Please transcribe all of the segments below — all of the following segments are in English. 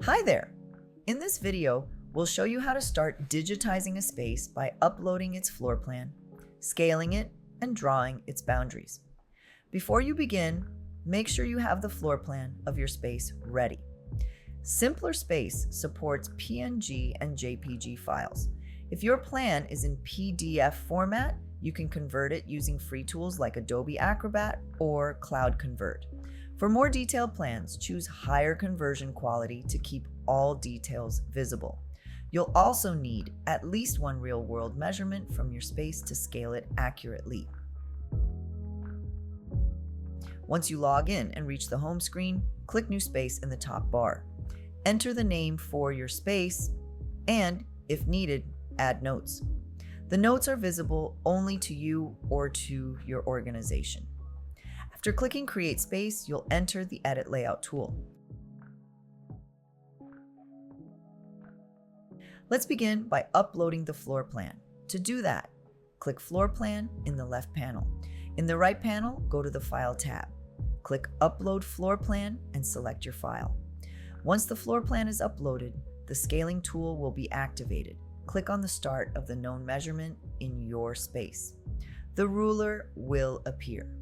Hi there! In this video, we'll show you how to start digitizing a space by uploading its floor plan, scaling it, and drawing its boundaries. Before you begin, make sure you have the floor plan of your space ready. Smplrspace supports PNG and JPG files. If your plan is in PDF format, you can convert it using free tools like Adobe Acrobat or Cloud Convert. For more detailed plans, choose higher conversion quality to keep all details visible. You'll also need at least one real-world measurement from your space to scale it accurately. Once you log in and reach the home screen, click New Space in the top bar. Enter the name for your space and, if needed, add notes. The notes are visible only to you or to your organization. After clicking Create Space, you'll enter the Edit Layout tool. Let's begin by uploading the floor plan. To do that, click Floor Plan in the left panel. In the right panel, go to the File tab. Click Upload Floor Plan and select your file. Once the floor plan is uploaded, the scaling tool will be activated. Click on the start of the known measurement in your space. The ruler will appear.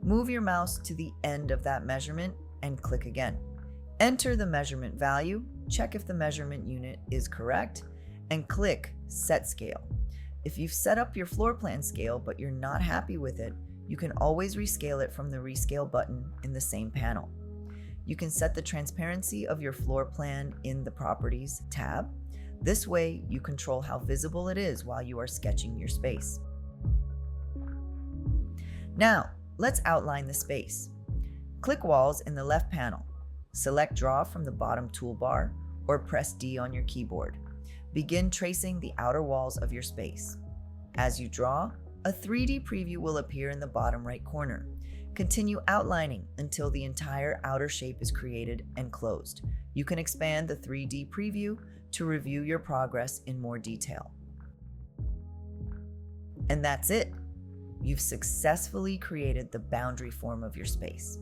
Move your mouse to the end of that measurement and click again. Enter the measurement value, check if the measurement unit is correct, and click Set Scale. If you've set up your floor plan scale but you're not happy with it, you can always rescale it from the Rescale button in the same panel. You can set the transparency of your floor plan in the Properties tab. This way, you control how visible it is while you are sketching your space. Now, let's outline the space. Click Walls in the left panel. Select Draw from the bottom toolbar or press D on your keyboard. Begin tracing the outer walls of your space. As you draw, a 3D preview will appear in the bottom right corner. Continue outlining until the entire outer shape is created and closed. You can expand the 3D preview to review your progress in more detail. And that's it. You've successfully created the boundary form of your space.